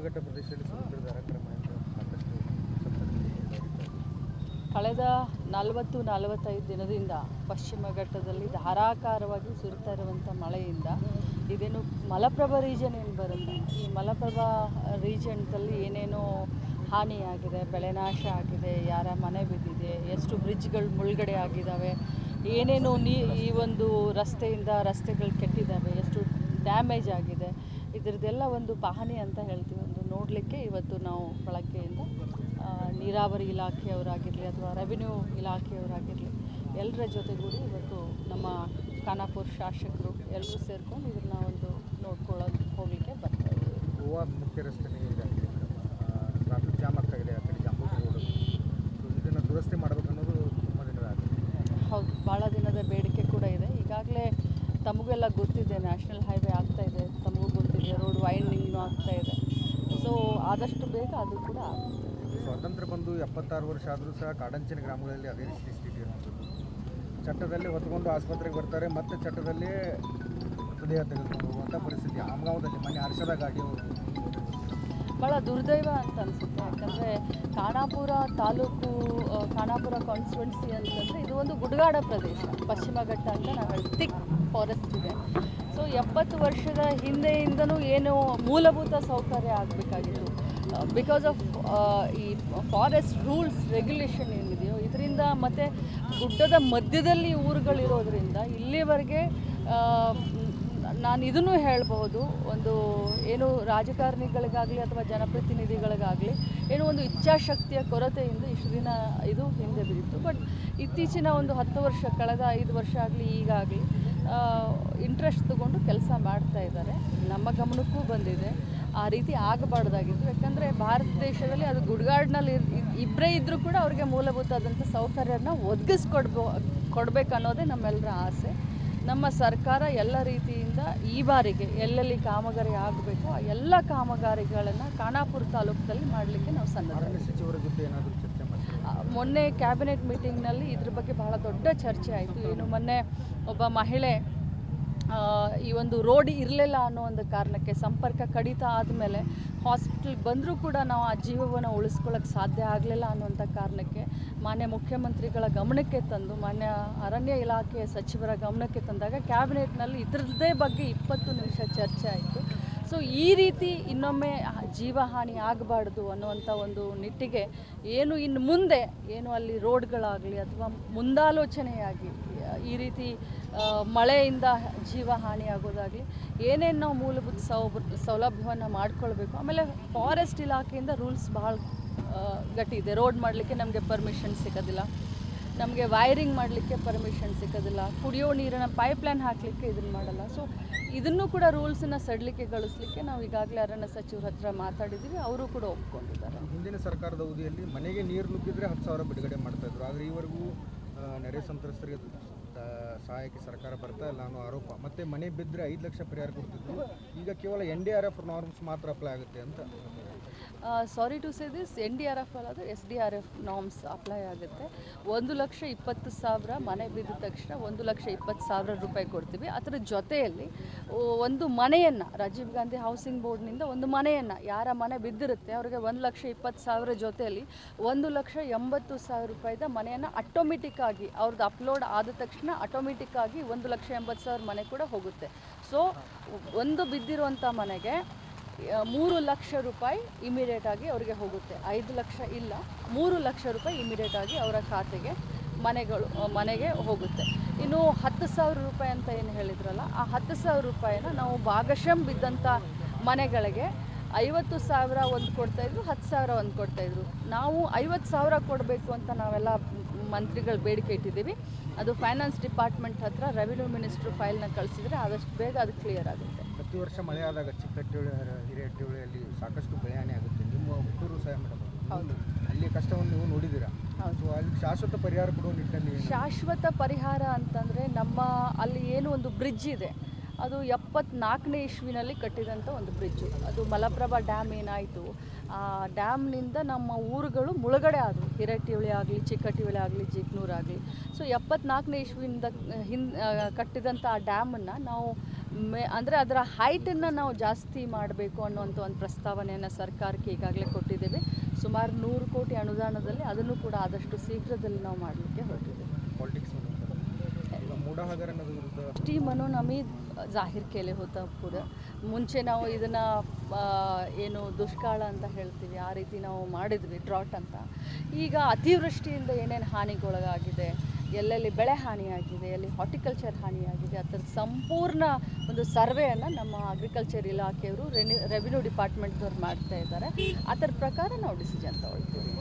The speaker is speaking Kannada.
ಘಟ್ಟ ಪ್ರದೇಶದಲ್ಲಿ ಸುರಿದ ಕ್ರಮದಿಂದ ಸಾಕಷ್ಟು ಕಳೆದ 40-45 ದಿನದಿಂದ ಪಶ್ಚಿಮ ಘಟ್ಟದಲ್ಲಿ ಧಾರಾಕಾರವಾಗಿ ಸುರಿತಾ ಇರುವಂಥ ಮಳೆಯಿಂದ ಇದೇನು ಮಲಪ್ರಭಾ ರೀಜನ್ ಏನು ಬರುತ್ತೆ, ಈ ಮಲಪ್ರಭಾ ರೀಜನ್ದಲ್ಲಿ ಏನೇನೋ ಹಾನಿಯಾಗಿದೆ, ಬೆಳೆ ನಾಶ ಆಗಿದೆ, ಯಾರ ಮನೆ ಬಿದ್ದಿದೆ, ಎಷ್ಟು ಬ್ರಿಡ್ಜ್ಗಳು ಮುಳುಗಡೆ ಆಗಿದ್ದಾವೆ, ಏನೇನು ಈ ಒಂದು ರಸ್ತೆಗಳು ಕೆಟ್ಟಿದ್ದಾವೆ, ಎಷ್ಟು ಡ್ಯಾಮೇಜ್ ಆಗಿದೆ, ಇದರದ್ದೆಲ್ಲ ಒಂದು ಪಹಣಿ ಅಂತ ಹೇಳ್ತೀವಿ. ಒಂದು ನೋಡಲಿಕ್ಕೆ ಇವತ್ತು ನಾವು ಬೆಳಗ್ಗೆಯಿಂದ ನೀರಾವರಿ ಇಲಾಖೆಯವರಾಗಿರಲಿ ಅಥವಾ ರೆವಿನ್ಯೂ ಇಲಾಖೆಯವರಾಗಿರಲಿ ಎಲ್ಲರ ಜೊತೆಗೂಡಿ ಇವತ್ತು ನಮ್ಮ ಖಾನಾಪುರ ಶಾಸಕರು ಎಲ್ಲರೂ ಸೇರ್ಕೊಂಡು ಇದನ್ನ ಒಂದು ಹೋಗಲಿಕ್ಕೆ ಬರ್ತಾ ಇದ್ದೀವಿ. ಗೋವಾ ಮುಖ್ಯ ರಸ್ತೆ ಟ್ರಾಫಿಕ್ ಜಾಮ್ ಆಗ್ತಾ ಇದೆ, ಆ ಕಡೆ ಜಾಂಬೂಟಿ ರೋಡ್, ಇದನ್ನು ದುರಸ್ತಿ ಮಾಡಬೇಕನ್ನೋದು ತುಂಬ ದಿನದಾಗಿದೆ. ಹೌದು, ಭಾಳ ದಿನದ ಬೇಡಿಕೆ ಕೂಡ ಇದೆ. ಈಗಾಗಲೇ ತಮಗೆಲ್ಲ ಗೊತ್ತಿದೆ, ನ್ಯಾಷನಲ್ ಹೈವೇ ಆಗ್ತಾಯಿದೆ, ತಮಗೂ ಗೊತ್ತಿದೆ, ರೋಡ್ ವೈಂಡಿಂಗ್ನೂ ಆಗ್ತಾಯಿದೆ. ಸೊ ಆದಷ್ಟು ಬೇಗ ಅದು ಕೂಡ ಆಗುತ್ತೆ. ಸ್ವಾತಂತ್ರ್ಯ ಬಂದು 76 ವರ್ಷ ಆದರೂ ಸಹ ಕಾಡಂಚಿನ ಗ್ರಾಮಗಳಲ್ಲಿ ಅದೇ ಸ್ಥಿತಿ ಇರುವಂಥದ್ದು. ಚಟ್ಟದಲ್ಲಿ ಹೊತ್ಕೊಂಡು ಆಸ್ಪತ್ರೆಗೆ ಬರ್ತಾರೆ, ಮತ್ತೆ ಚಟ್ಟದಲ್ಲಿ ಮೃತದೇಹ ತೆಗೆದುಕೊಂಡು ಹೋಗುವಂಥ ಪರಿಸ್ಥಿತಿ. ಆಮಗಾಂವದಲ್ಲಿ ಮನೆ ಹರ್ಷದ ಗಾಡಿ ಅವರು ಭಾಳ ದುರ್ದೈವ ಅಂತ ಅನಿಸುತ್ತೆ. ಯಾಕಂದರೆ ಖಾನಾಪುರ ತಾಲೂಕು, ಖಾನಾಪುರ ಕಾನ್ಸ್ಟಿಟ್ಯುವೆನ್ಸಿ ಅಂತಂದರೆ ಇದು ಒಂದು ಗುಡ್ಗಾಡ ಪ್ರದೇಶ, ಪಶ್ಚಿಮ ಘಟ್ಟ ಅಂತ ನಾವು ಹೇಳ್ತೀವಿ, ಥಿಕ್ ಫಾರೆಸ್ಟ್ ಇದೆ. ಸೊ 70 ವರ್ಷದ ಹಿಂದೆಯಿಂದನೂ ಏನು ಮೂಲಭೂತ ಸೌಕರ್ಯ ಆಗಬೇಕಾಗಿತ್ತು, ಬಿಕಾಸ್ ಆಫ್ ಈ ಫಾರೆಸ್ಟ್ ರೂಲ್ಸ್ ರೆಗ್ಯುಲೇಷನ್ ಏನಿದೆಯೋ ಇದರಿಂದ, ಮತ್ತು ಗುಡ್ಡದ ಮಧ್ಯದಲ್ಲಿ ಊರುಗಳಿರೋದ್ರಿಂದ ಇಲ್ಲಿವರೆಗೆ ನಾನು ಇದನ್ನು ಹೇಳಬಹುದು, ಒಂದು ಏನು ರಾಜಕಾರಣಿಗಳಿಗಾಗಲಿ ಅಥವಾ ಜನಪ್ರತಿನಿಧಿಗಳಿಗಾಗಲಿ ಏನೋ ಒಂದು ಇಚ್ಛಾಶಕ್ತಿಯ ಕೊರತೆಯಿಂದ ಇಷ್ಟು ದಿನ ಇದು ಹಿಂದೆ ಬಿದ್ದಿತ್ತು. ಬಟ್ ಇತ್ತೀಚಿನ ಒಂದು 10 ವರ್ಷ, ಕಳೆದ 5 ವರ್ಷ ಆಗಲಿ ಈಗಾಗಲಿ ಇಂಟ್ರೆಸ್ಟ್ ತಗೊಂಡು ಕೆಲಸ ಮಾಡ್ತಾ ಇದ್ದಾರೆ. ನಮ್ಮ ಗಮನಕ್ಕೂ ಬಂದಿದೆ ಆ ರೀತಿ ಆಗಬಾರ್ದಾಗಿತ್ತು. ಯಾಕಂದರೆ ಭಾರತ ದೇಶದಲ್ಲಿ ಅದು ಗುಡ್ಗಾಡ್ನಲ್ಲಿ ಇಬ್ಬರೇ ಇದ್ದರೂ ಕೂಡ ಅವ್ರಿಗೆ ಮೂಲಭೂತವಾದಂಥ ಸೌಕರ್ಯನ ಕೊಡಬೇಕನ್ನೋದೇ ನಮ್ಮೆಲ್ಲರ ಆಸೆ. ನಮ್ಮ ಸರ್ಕಾರ ಎಲ್ಲ ರೀತಿಯಿಂದ ಈ ಬಾರಿಗೆ ಎಲ್ಲೆಲ್ಲಿ ಕಾಮಗಾರಿ ಆಗಬೇಕು ಆ ಎಲ್ಲ ಕಾಮಗಾರಿಗಳನ್ನು ಖಾನಾಪುರ ತಾಲೂಕಲ್ಲಿ ಮಾಡಲಿಕ್ಕೆ ನಾವು ಸನ್ನದ್ಧ. ಸಚಿವರ ಜೊತೆ ಏನಾದರೂ ಚರ್ಚೆ ಮಾಡಿ ಮೊನ್ನೆ ಕ್ಯಾಬಿನೆಟ್ ಮೀಟಿಂಗ್ನಲ್ಲಿ ಇದ್ರ ಬಗ್ಗೆ ಬಹಳ ದೊಡ್ಡ ಚರ್ಚೆ ಆಯಿತು. ಏನು ಮೊನ್ನೆ ಒಬ್ಬ ಮಹಿಳೆ ಈ ಒಂದು ರೋಡ್ ಇರಲಿಲ್ಲ ಅನ್ನೋ ಒಂದು ಕಾರಣಕ್ಕೆ ಸಂಪರ್ಕ ಕಡಿತ ಆದಮೇಲೆ ಹಾಸ್ಪಿಟಲ್ಗೆ ಬಂದರೂ ಕೂಡ ನಾವು ಆ ಜೀವವನ್ನು ಉಳಿಸ್ಕೊಳ್ಳೋಕ್ಕೆ ಸಾಧ್ಯ ಆಗಲಿಲ್ಲ ಅನ್ನೋಂಥ ಕಾರಣಕ್ಕೆ ಮಾನ್ಯ ಮುಖ್ಯಮಂತ್ರಿಗಳ ಗಮನಕ್ಕೆ ತಂದು, ಮಾನ್ಯ ಅರಣ್ಯ ಇಲಾಖೆಯ ಸಚಿವರ ಗಮನಕ್ಕೆ ತಂದಾಗ ಕ್ಯಾಬಿನೆಟ್ನಲ್ಲಿ ಇದರದ್ದೇ ಬಗ್ಗೆ 20 ನಿಮಿಷ ಚರ್ಚೆ ಆಯಿತು. ಸೊ ಈ ರೀತಿ ಇನ್ನೊಮ್ಮೆ ಜೀವಹಾನಿ ಆಗಬಾರ್ದು ಅನ್ನುವಂಥ ಒಂದು ನಿಟ್ಟಿಗೆ ಏನು ಇನ್ನು ಮುಂದೆ ಏನು ಅಲ್ಲಿ ರೋಡ್ಗಳಾಗಲಿ ಅಥವಾ ಮುಂದಾಲೋಚನೆಯಾಗಿ ಈ ರೀತಿ ಮಳೆಯಿಂದ ಜೀವಹಾನಿ ಆಗೋದಾಗಲಿ ಏನೇನು ನಾವು ಮೂಲಭೂತ ಸೌಲಭ್ಯವನ್ನು ಮಾಡ್ಕೊಳ್ಬೇಕು. ಆಮೇಲೆ ಫಾರೆಸ್ಟ್ ಇಲಾಖೆಯಿಂದ ರೂಲ್ಸ್ ಭಾಳ ಗಟ್ಟಿ ಇದೆ. ರೋಡ್ ಮಾಡಲಿಕ್ಕೆ ನಮಗೆ ಪರ್ಮಿಷನ್ ಸಿಗೋದಿಲ್ಲ, ನಮಗೆ ವೈರಿಂಗ್ ಮಾಡಲಿಕ್ಕೆ ಪರ್ಮಿಷನ್ ಸಿಗೋದಿಲ್ಲ, ಕುಡಿಯೋ ನೀರಿನ ಪೈಪ್ಲೈನ್ ಹಾಕಲಿಕ್ಕೆ ಇದನ್ನು ಮಾಡಲ್ಲ. ಸೊ ಇದನ್ನು ಕೂಡ ರೂಲ್ಸನ್ನು ಸಡಿಲಿಕೆಗೊಳಿಸಲಿಕ್ಕೆ ನಾವು ಈಗಾಗಲೇ ಅರಣ್ಯ ಸಚಿವರ ಹತ್ರ ಮಾತಾಡಿದ್ದೀವಿ, ಅವರು ಕೂಡ ಒಪ್ಕೊಂಡಿದ್ದಾರೆ. ಹಿಂದಿನ ಸರ್ಕಾರದ ಅವಧಿಯಲ್ಲಿ ಮನೆಗೆ ನೀರು ನುಗ್ಗಿದ್ರೆ 10,000 ಬಿಡುಗಡೆ ಮಾಡ್ತಾಯಿದ್ರು, ಆದರೆ ಈವರೆಗೂ ನೆರೆ ಸಂತ್ರಸ್ತರಿಗೆ ಸಹಾಯಕ್ಕೆ ಸರ್ಕಾರ ಬರ್ತಾ ಇಲ್ಲ ಅನ್ನೋ ಆರೋಪ. ಮತ್ತು ಮನೆ ಬಿದ್ದರೆ 5 ಲಕ್ಷ ಪರಿಹಾರ ಕೊಡ್ತಿದ್ರು, ಈಗ ಕೇವಲ NDRF ನಾರ್ಮ್ಸ್ ಮಾತ್ರ ಅಪ್ಲೈ ಆಗುತ್ತೆ ಅಂತ. Sorry to say this, NDRF ಅಲ್ಲದೆ SDRF ನಾರ್ಮ್ಸ್ ಅಪ್ಲೈ ಆಗುತ್ತೆ. 1,20,000 ಮನೆ ಬಿದ್ದ ತಕ್ಷಣ 1,20,000 ರೂಪಾಯಿ ಕೊಡ್ತೀವಿ. ಅದರ ಜೊತೆಯಲ್ಲಿ ಒಂದು ಮನೆಯನ್ನು ರಾಜೀವ್ ಗಾಂಧಿ ಹೌಸಿಂಗ್ ಬೋರ್ಡ್ನಿಂದ ಒಂದು ಮನೆಯನ್ನು, ಯಾರ ಮನೆ ಬಿದ್ದಿರುತ್ತೆ ಅವ್ರಿಗೆ 1,20,000 ಜೊತೆಯಲ್ಲಿ 1,80,000 ರೂಪಾಯಿದ ಮನೆಯನ್ನು ಆಟೋಮೆಟಿಕ್ಕಾಗಿ ಅವ್ರದ್ದು ಅಪ್ಲೋಡ್ ಆದ ತಕ್ಷಣ ಆಟೋಮೆಟಿಕ್ಕಾಗಿ 1,80,000 ಮನೆ ಕೂಡ ಹೋಗುತ್ತೆ. ಸೊ ಒಂದು ಬಿದ್ದಿರುವಂಥ ಮನೆಗೆ 3 ಲಕ್ಷ ರೂಪಾಯಿ ಇಮಿಡಿಯೇಟಾಗಿ ಅವರಿಗೆ ಹೋಗುತ್ತೆ. 5 ಲಕ್ಷ ಇಲ್ಲ, 3 ಲಕ್ಷ ರೂಪಾಯಿ ಇಮಿಡಿಯೇಟಾಗಿ ಅವರ ಖಾತೆಗೆ ಮನೆಗೆ ಹೋಗುತ್ತೆ. ಇನ್ನು 10,000 ರೂಪಾಯಿ ಅಂತ ಏನು ಹೇಳಿದ್ರಲ್ಲ, ಆ 10,000 ರೂಪಾಯಿನ ನಾವು ಭಾಗಶಃ ಬಿದ್ದಂಥ ಮನೆಗಳಿಗೆ 50,000 ಒಂದು ಕೊಡ್ತಾಯಿದ್ರು, 10,000 ಒಂದು ಕೊಡ್ತಾಯಿದ್ರು. ನಾವು 50,000 ಕೊಡಬೇಕು ಅಂತ ನಾವೆಲ್ಲ ಮಂತ್ರಿಗಳು ಬೇಡಿಕೆ ಇಟ್ಟಿದ್ದೀವಿ. ಅದು ಫೈನಾನ್ಸ್ ಡಿಪಾರ್ಟ್ಮೆಂಟ್ ಹತ್ರ ರೆವಿನ್ಯೂ ಮಿನಿಸ್ಟ್ರು ಫೈಲ್ನ ಕಳಿಸಿದರೆ ಆದಷ್ಟು ಬೇಗ ಅದು ಕ್ಲಿಯರ್ ಆಗುತ್ತೆ. ಪ್ರತಿ ವರ್ಷ ಮಳೆ ಆದಾಗ ಚಿಕ್ಕಹಟ್ಟಿಹೊಳೆ, ಹಿರೇಹಟ್ಟಿಹೊಳೆಯಲ್ಲಿ ಸಾಕಷ್ಟು ಬೆಳೆ ಹಾನಿ ಆಗುತ್ತೆ. ನಿಮ್ಮ ಹುಟ್ಟೂರು ಸಹ ಮೇಡಮ್, ಹೌದು, ಅಲ್ಲಿ ಕಷ್ಟವನ್ನು ನೀವು ನೋಡಿದ್ದೀರಾ. ಹೌದು. ಸೊ ಅಲ್ಲಿ ಶಾಶ್ವತ ಪರಿಹಾರ ಕೊಡುವ ನಿಟ್ಟಿನಲ್ಲಿ ಶಾಶ್ವತ ಪರಿಹಾರ ಅಂತಂದರೆ ನಮ್ಮ ಅಲ್ಲಿ ಏನು ಒಂದು ಬ್ರಿಡ್ಜ್ ಇದೆ, ಅದು 74ನೇ ಇಸ್ವಿನಲ್ಲಿ ಕಟ್ಟಿದಂಥ ಒಂದು ಬ್ರಿಡ್ಜು. ಅದು ಮಲಪ್ರಭಾ ಡ್ಯಾಮ್ ಏನಾಯಿತು, ಆ ಡ್ಯಾಮ್ನಿಂದ ನಮ್ಮ ಊರುಗಳು ಮುಳುಗಡೆ ಆದವು. ಹಿರೇಹಟ್ಟಿಹೊಳೆ ಆಗಲಿ, ಚಿಕ್ಕಹಟ್ಟಿಹೊಳೆ ಆಗಲಿ, ಜಿಗ್ನೂರು ಆಗಲಿ. ಸೊ 74ನೇ ಇಸ್ವಿಯಿಂದ ಕಟ್ಟಿದಂಥ ಆ ಡ್ಯಾಮನ್ನು ನಾವು ಅಂದರೆ ಅದರ ಹೈಟನ್ನು ನಾವು ಜಾಸ್ತಿ ಮಾಡಬೇಕು ಅನ್ನುವಂಥ ಒಂದು ಪ್ರಸ್ತಾವನೆಯನ್ನು ಸರ್ಕಾರಕ್ಕೆ ಈಗಾಗಲೇ ಕೊಟ್ಟಿದ್ದೇವೆ. ಸುಮಾರು 100 ಕೋಟಿ ಅನುದಾನದಲ್ಲಿ ಅದನ್ನು ಕೂಡ ಆದಷ್ಟು ಶೀಘ್ರದಲ್ಲಿ ನಾವು ಮಾಡಲಿಕ್ಕೆ ಹೊರಟಿದ್ದೇವೆ. पॉलिटिक्स ಮೂಡ ಹಗರಣದ ವಿರುದ್ಧ टीमनों आम्ही जाहीर केले होतं पुढं. ಮುಂಚೆ ನಾವು ಇದನ್ನು ಏನು ದುಷ್ಕಾಳ ಅಂತ ಹೇಳ್ತೀವಿ ಆ ರೀತಿ ನಾವು ಮಾಡಿದ್ವಿ, ಡ್ರಾಟ್ ಅಂತ. ಈಗ ಅತಿವೃಷ್ಟಿಯಿಂದ ಏನೇನು ಹಾನಿಗೊಳಗಾಗಿದೆ, ಎಲ್ಲೆಲ್ಲಿ ಬೆಳೆ ಹಾನಿಯಾಗಿದೆ, ಎಲ್ಲಿ ಹಾರ್ಟಿಕಲ್ಚರ್ ಹಾನಿಯಾಗಿದೆ, ಅದರ ಸಂಪೂರ್ಣ ಒಂದು ಸರ್ವೆಯನ್ನು ನಮ್ಮ ಅಗ್ರಿಕಲ್ಚರ್ ಇಲಾಖೆಯವರು ರೆವಿನ್ಯೂ ಡಿಪಾರ್ಟ್ಮೆಂಟ್ದವ್ರು ಮಾಡ್ತಾ ಇದ್ದಾರೆ. ಅದರ ಪ್ರಕಾರ ನಾವು ಡಿಸಿಷನ್ ತಗೊಳ್ತೀವಿ.